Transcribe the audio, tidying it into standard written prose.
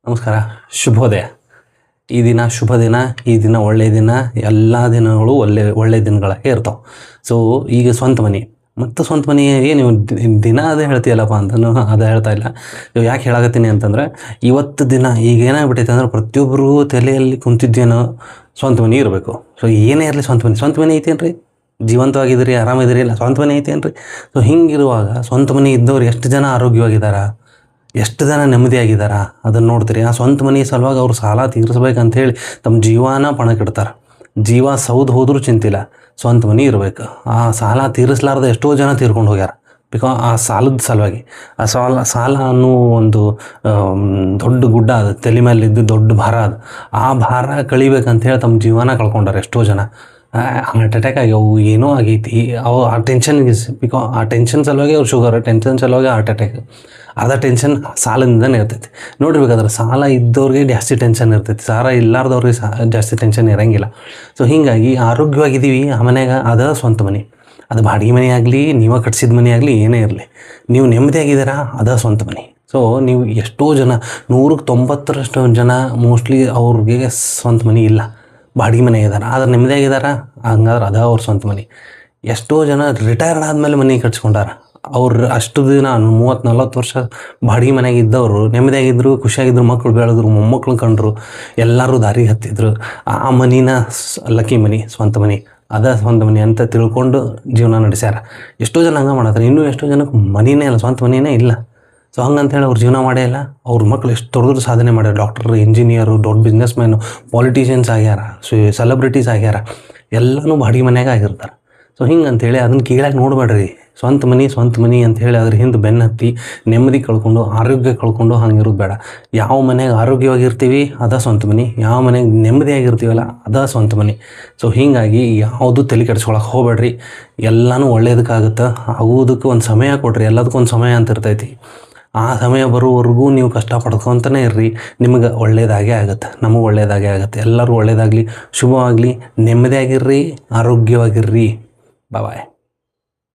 ನಮಸ್ಕಾರ, ಶುಭೋದಯ. ಈ ದಿನ ಶುಭ ದಿನ, ಈ ದಿನ ಒಳ್ಳೆಯ ದಿನ. ಎಲ್ಲ ದಿನಗಳು ಒಳ್ಳೆಯ ದಿನಗಳಾಗೆ ಇರ್ತಾವೆ. ಸೊ ಈಗ ಸ್ವಂತ ಮನೆ ಮತ್ತು ಸ್ವಂತ ಮನೆ ಏನು ದಿನ ಅದೇ ಹೇಳ್ತೀಯಲ್ಲಪ್ಪ ಅಂತನೂ ಅದೇ ಹೇಳ್ತಾ ಇಲ್ಲ. ಯಾಕೆ ಹೇಳಾಕತ್ತೀನಿ ಅಂತಂದರೆ, ಇವತ್ತು ದಿನ ಈಗ ಏನಾಗ್ಬಿಟ್ಟೈತೆ ಅಂದ್ರೆ ಪ್ರತಿಯೊಬ್ಬರು ತಲೆಯಲ್ಲಿ ಕುಂತಿದ್ದೇನೋ ಸ್ವಂತ ಮನೆ ಇರಬೇಕು. ಸೊ ಏನೇ ಇರಲಿ ಸ್ವಂತ ಮನೆ ಐತೇನು ರೀ? ಜೀವಂತವಾಗಿದ್ದೀರಿ, ಆರಾಮಿದ್ದೀರಿ, ಇಲ್ಲ ಸ್ವಂತ ಮನೆ ಐತೇನು ರೀ? ಸೊ ಹಿಂಗಿರುವಾಗ ಸ್ವಂತ ಮನೆ ಇದ್ದವ್ರು ಎಷ್ಟು ಜನ ಆರೋಗ್ಯವಾಗಿದ್ದಾರೆ, ಎಷ್ಟು ಜನ ನೆಮ್ಮದಿಯಾಗಿದ್ದಾರೆ ಅದನ್ನು ನೋಡ್ತೀರಿ. ಆ ಸ್ವಂತ ಮನೆ ಸಲುವಾಗಿ ಅವ್ರು ಸಾಲ ತೀರಿಸ್ಬೇಕಂಥೇಳಿ ತಮ್ಮ ಜೀವನ ಪಣಕ್ಕಿಡ್ತಾರೆ. ಜೀವ ಸೌದು ಹೋದ್ರೂ ಚಿಂತಿಲ್ಲ, ಸ್ವಂತ ಮನೆ ಇರಬೇಕು. ಆ ಸಾಲ ತೀರಿಸ್ಲಾರ್ದೆ ಎಷ್ಟೋ ಜನ ತೀರ್ಕೊಂಡು ಹೋಗ್ಯಾರ. ಆ ಸಾಲದ ಸಲುವಾಗಿ. ಆ ಸಾಲ ಅನ್ನೋ ಒಂದು ದೊಡ್ಡ ಗುಡ್ಡ ಅದು, ತಲೆ ಮೇಲೆ ಇದ್ದು ದೊಡ್ಡ ಭಾರ ಅದು. ಆ ಭಾರ ಕಳಿಬೇಕಂತೇಳಿ ತಮ್ಮ ಜೀವನ ಕಳ್ಕೊಂಡಾರೆ ಎಷ್ಟೋ ಜನ. ಹಾರ್ಟ್ ಅಟ್ಯಾಕ್ ಆಗ್ಯಾವು, ಏನೋ ಆಗೈತಿ. ಅವು ಆ ಟೆನ್ಷನ್ಗೆ ಆ ಟೆನ್ಷನ್ ಸಲುವಾಗಿ ಅವ್ರು ಶುಗರ್, ಟೆನ್ಷನ್ ಸಲುವಾಗಿ ಹಾರ್ಟ್ ಅಟ್ಯಾಕ್. ಅರ್ಧ ಟೆನ್ಷನ್ ಸಾಲದಿಂದನೇ ಇರ್ತೈತಿ. ನೋಡಿರ್ಬೇಕಾದ್ರೆ ಸಾಲ ಇದ್ದವ್ರಿಗೆ ಜಾಸ್ತಿ ಟೆನ್ಷನ್ ಇರ್ತೈತಿ, ಸಾಲ ಇಲ್ಲಾರ್ದವ್ರಿಗೆ ಜಾಸ್ತಿ ಟೆನ್ಷನ್ ಇರೋಂಗಿಲ್ಲ. ಸೊ ಹೀಗಾಗಿ ಆರೋಗ್ಯವಾಗಿದ್ದೀವಿ. ಆ ಮನೆಯಾಗ ಅದ ಸ್ವಂತ ಮನೆ. ಅದು ಬಾಡಿಗೆ ಮನೆ ಆಗಲಿ, ನೀವು ಕಟ್ಸಿದ ಮನೆ ಆಗಲಿ, ಏನೇ ಇರಲಿ, ನೀವು ನೆಮ್ಮದಿಯಾಗಿದ್ದೀರಾ, ಅದ ಸ್ವಂತ ಮನೆ. ಸೊ ನೀವು ಎಷ್ಟೋ ಜನ 100% ಜನ ಮೋಸ್ಟ್ಲಿ ಅವ್ರಿಗೆ ಸ್ವಂತ ಮನೆ ಇಲ್ಲ, ಬಾಡಿಗೆ ಮನೆ ಇದ್ದಾರೆ. ಆದ್ರೆ ನೆಮ್ಮದಿಯಾಗಿದ್ದಾರೆ, ಹಂಗಾದ್ರೆ ಅದ ಅವ್ರ ಸ್ವಂತ ಮನೆ. ಎಷ್ಟೋ ಜನ ರಿಟೈರ್ಡ್ ಆದಮೇಲೆ ಮನೆ ಕಟ್ಸ್ಕೊಂಡಾರ. ಅವ್ರು ಅಷ್ಟು ದಿನ 30-40 ವರ್ಷ ಬಾಡಿಗೆ ಮನೆಯಾಗ ಇದ್ದವರು ನೆಮ್ಮದಿಯಾಗಿದ್ದರು, ಖುಷಿಯಾಗಿದ್ದರು, ಮಕ್ಕಳು ಬೆಳೆದ್ರು, ಮೊಮ್ಮಕ್ಕಳು ಕಂಡ್ರು, ಎಲ್ಲರೂ ದಾರಿಗೆ ಹತ್ತಿದ್ರು. ಆ ಮನಿನ ಲಕ್ಕಿ ಮನೆ, ಸ್ವಂತ ಮನೆ, ಅದ ಸ್ವಂತ ಮನೆ ಅಂತ ತಿಳ್ಕೊಂಡು ಜೀವನ ನಡೆಸ್ಯಾರ. ಎಷ್ಟೋ ಜನ ಹಂಗೆ ಮಾಡತ್ತಾರೆ. ಇನ್ನೂ ಎಷ್ಟೋ ಜನಕ್ಕೆ ಮನೆಯೇ ಇಲ್ಲ, ಸ್ವಂತ ಮನೆಯೇ ಇಲ್ಲ. ಸೊ ಹಂಗಂತೇಳಿ ಅವ್ರು ಜೀವನ ಮಾಡೇ ಇಲ್ಲ. ಅವ್ರ ಮಕ್ಕಳು ಎಷ್ಟು ದೊಡ್ಡ ಸಾಧನೆ ಮಾಡ್ಯಾರ. ಡಾಕ್ಟರ್, ಇಂಜಿನಿಯರು, ದೊಡ್ಡ ಬಿಸ್ನೆಸ್ ಮ್ಯಾನು, ಪಾಲಿಟಿಷಿಯನ್ಸ್ ಆಗ್ಯಾರ, ಸೆಲೆಬ್ರಿಟೀಸ್ ಆಗ್ಯಾರ. ಎಲ್ಲನೂ ಬಾಡಿಗೆ ಮನೆಯಾಗ ಆಗಿರ್ತಾರೆ. ಸೊ ಹಿಂಗಂತೇಳಿ ಅದನ್ನು ಕೀಳಾಗಿ ನೋಡಬೇಡ್ರಿ. ಸ್ವಂತ ಮನೆ ಅಂಥೇಳಿ ಅದ್ರ ಹಿಂದೆ ಬೆನ್ನು ಹತ್ತಿ ನೆಮ್ಮದಿ ಕಳ್ಕೊಂಡು, ಆರೋಗ್ಯ ಕಳ್ಕೊಂಡು ಹಂಗಿರೋದು ಬೇಡ. ಯಾವ ಮನೆಯಾಗ ಆರೋಗ್ಯವಾಗಿರ್ತೀವಿ ಅದ ಸ್ವಂತ ಮನೆ, ಯಾವ ಮನೆಯಾಗ ನೆಮ್ಮದಿಯಾಗಿರ್ತೀವಲ್ಲ ಅದ ಸ್ವಂತ ಮನೆ. ಸೊ ಹೀಗಾಗಿ ಯಾವುದು ತಲೆ ಕೆಡಿಸ್ಕೊಳಕ್ಕೆ ಹೋಗ್ಬೇಡ್ರಿ. ಎಲ್ಲನೂ ಒಳ್ಳೇದಕ್ಕಾಗುತ್ತೆ. ಆಗೋದಕ್ಕೆ ಒಂದು ಸಮಯ ಕೊಡ್ರಿ. ಎಲ್ಲದಕ್ಕೂ ಒಂದು ಸಮಯ ಅಂತ ಇರ್ತೈತಿ. ಆ ಸಮಯ ಬರೋವರೆಗೂ ನೀವು ಕಷ್ಟ ಪಡ್ಕೊತನೇ ಇರ್ರಿ. ನಿಮಗೆ ಒಳ್ಳೆಯದಾಗೇ ಆಗುತ್ತೆ, ನಮಗೆ ಒಳ್ಳೆಯದಾಗೇ ಆಗುತ್ತೆ. ಎಲ್ಲರೂ ಒಳ್ಳೆಯದಾಗಲಿ, ಶುಭವಾಗಲಿ, ನೆಮ್ಮದಿಯಾಗಿರ್ರಿ, ಆರೋಗ್ಯವಾಗಿರ್ರಿ. ಬಾಯ್.